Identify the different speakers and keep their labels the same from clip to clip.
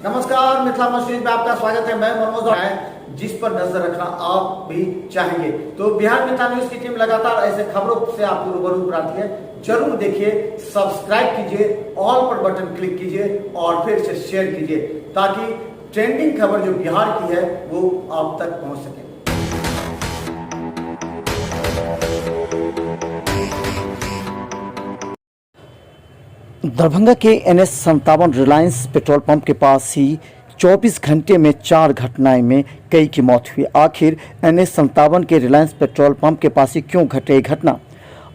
Speaker 1: नमस्कार, मिथिला मस्जिद में आपका स्वागत है। मैं मनोज है, जिस पर नजर रखना आप भी चाहेंगे तो बिहार मिथिला न्यूज की टीम लगातार ऐसे खबरों से आपको रूबरू कराती है। जरूर देखिए, सब्सक्राइब कीजिए, ऑल पर बटन क्लिक कीजिए और फिर से शेयर कीजिए ताकि ट्रेंडिंग खबर जो बिहार की है वो आप तक पहुंच सके।
Speaker 2: दरभंगा के NH57 रिलायंस पेट्रोल पंप के पास ही 24 घंटे में 4 घटनाएं में कई की मौत हुई। आखिर NH57 के रिलायंस पेट्रोल पंप के पास ही क्यों घटे घटना?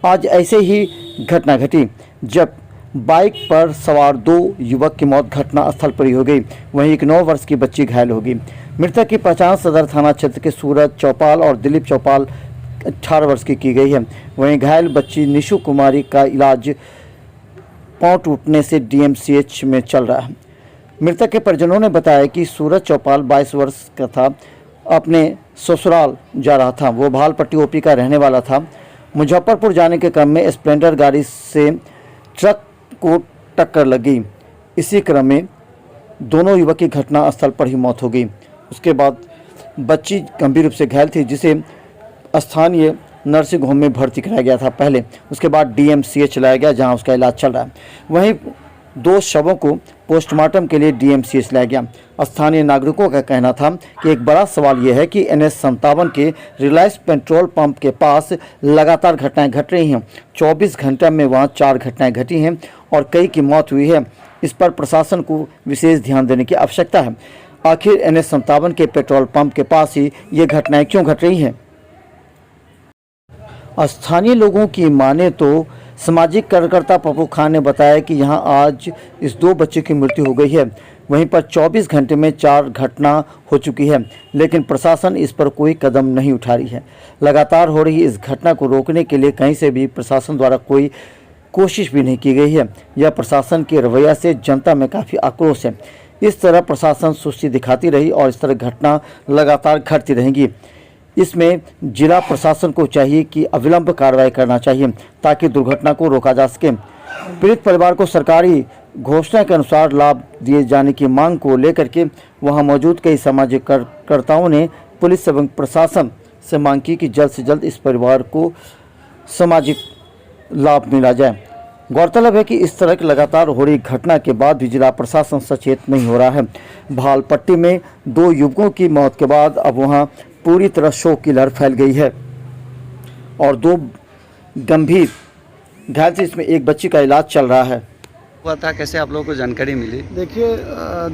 Speaker 2: आज ऐसे ही घटना घटी जब बाइक पर सवार 2 युवक की मौत घटना स्थल पर ही हो गई। वहीं एक 9 वर्ष की बच्ची घायल हो गई। मृतक की पहचान सदर थाना क्षेत्र के सूरज चौपाल और दिलीप चौपाल 18 वर्ष की गई है। वहीं घायल बच्ची निशु कुमारी का इलाज पांव टूटने से DMCH में चल रहा है। मृतक के परिजनों ने बताया कि सूरज चौपाल 22 वर्ष का था, अपने ससुराल जा रहा था। वो भालपट्टी OP का रहने वाला था। मुजफ्फरपुर जाने के क्रम में स्प्लेंडर गाड़ी से ट्रक को टक्कर लगी। इसी क्रम में दोनों युवक की घटना स्थल पर ही मौत हो गई। उसके बाद बच्ची गंभीर रूप से घायल थी, जिसे स्थानीय नर्सिंग होम में भर्ती कराया गया था पहले। उसके बाद DMCH लाया गया, जहां उसका इलाज चल रहा है। वहीं 2 शवों को पोस्टमार्टम के लिए DMCH लाया गया। स्थानीय नागरिकों का कहना था कि एक बड़ा सवाल यह है कि NH57 के रिलायंस पेट्रोल पंप के पास लगातार घटनाएं घट रही हैं। 24 घंटे में वहां 4 घटनाएं घटी हैं और कई की मौत हुई है। इस पर प्रशासन को विशेष ध्यान देने की आवश्यकता है। आखिर NH57 के पेट्रोल पंप के पास ही ये घटनाएं क्यों घट रही हैं? स्थानीय लोगों की माने तो सामाजिक कार्यकर्ता पप्पू खान ने बताया कि यहां आज इस 2 बच्चे की मृत्यु हो गई है। वहीं पर 24 घंटे में 4 घटना हो चुकी है, लेकिन प्रशासन इस पर कोई कदम नहीं उठा रही है। लगातार हो रही इस घटना को रोकने के लिए कहीं से भी प्रशासन द्वारा कोई कोशिश भी नहीं की गई है। यह प्रशासन के रवैया से जनता में काफ़ी आक्रोश है। इस तरह प्रशासन सुस्ती दिखाती रही और इस तरह घटना लगातार घटती रहेंगी। इसमें जिला प्रशासन को चाहिए कि अविलंब कार्रवाई करना चाहिए ताकि दुर्घटना को रोका जा सके। पीड़ित परिवार को सरकारी घोषणा के अनुसार लाभ दिए जाने की मांग को लेकर के वहां मौजूद कई सामाजिक कार्यकर्ताओं ने पुलिस एवं प्रशासन से मांग की कि जल्द से जल्द इस परिवार को सामाजिक लाभ मिला जाए। गौरतलब है कि इस तरह की लगातार हो रही घटना के बाद भी जिला प्रशासन सचेत नहीं हो रहा है। भालपट्टी में 2 युवकों की मौत के बाद अब वहां पूरी तरह शोक की लहर फैल गई है और 2 गंभीर घायल से इसमें एक बच्ची का इलाज चल रहा है।
Speaker 3: पता कैसे आप लोगों को जानकारी मिली?
Speaker 4: देखिए,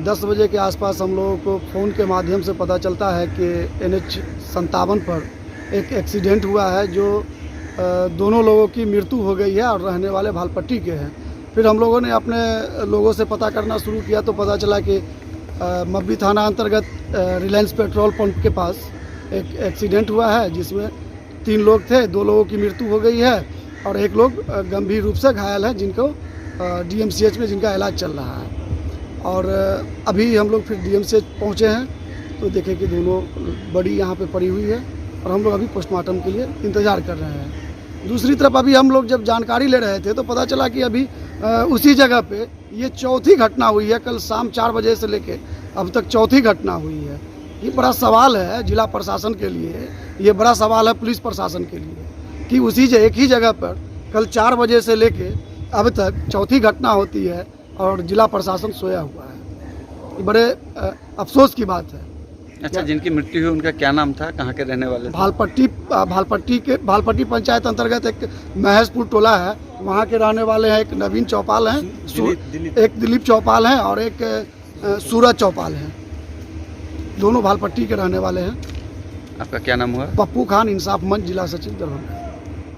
Speaker 4: 10 बजे के आसपास हम लोगों को फ़ोन के माध्यम से पता चलता है कि NH57 पर एक एक्सीडेंट हुआ है, जो दोनों लोगों की मृत्यु हो गई है और रहने वाले भालपट्टी के हैं। फिर हम लोगों ने अपने लोगों से पता करना शुरू किया तो पता चला कि मब्बी थाना अंतर्गत रिलायंस पेट्रोल पंप के पास एक एक्सीडेंट हुआ है, जिसमें 3 लोग थे। 2 लोगों की मृत्यु हो गई है और 1 लोग गंभीर रूप से घायल है, जिनको DMCH में जिनका इलाज चल रहा है। और अभी हम लोग फिर DMCH पहुँचे हैं तो देखे कि दोनों बड़ी यहाँ पे पड़ी हुई है और हम लोग अभी पोस्टमार्टम के लिए इंतज़ार कर रहे हैं। दूसरी तरफ अभी हम लोग जब जानकारी ले रहे थे तो पता चला कि अभी उसी जगह पे ये 4थी घटना हुई है। कल शाम 4 बजे से लेके अब तक 4थी घटना हुई है। ये बड़ा सवाल है जिला प्रशासन के लिए, ये बड़ा सवाल है पुलिस प्रशासन के लिए कि उसी एक ही जगह पर कल 4 बजे से लेके अब तक 4थी घटना होती है और जिला प्रशासन सोया हुआ है। ये बड़े अफसोस की बात है।
Speaker 3: अच्छा, जिनकी मृत्यु हुई उनका क्या नाम था, कहाँ के रहने वाले थे?
Speaker 4: भालपट्टी पंचायत अंतर्गत एक महेशपुर टोला है, वहाँ के रहने वाले हैं। एक नवीन चौपाल हैं, एक दिलीप चौपाल हैं और एक सूरज चौपाल हैं। दोनों भालपट्टी के रहने वाले हैं।
Speaker 3: आपका क्या नाम हुआ?
Speaker 4: पप्पू खान, इंसाफ मंच, जिला सचिव दरभंगा।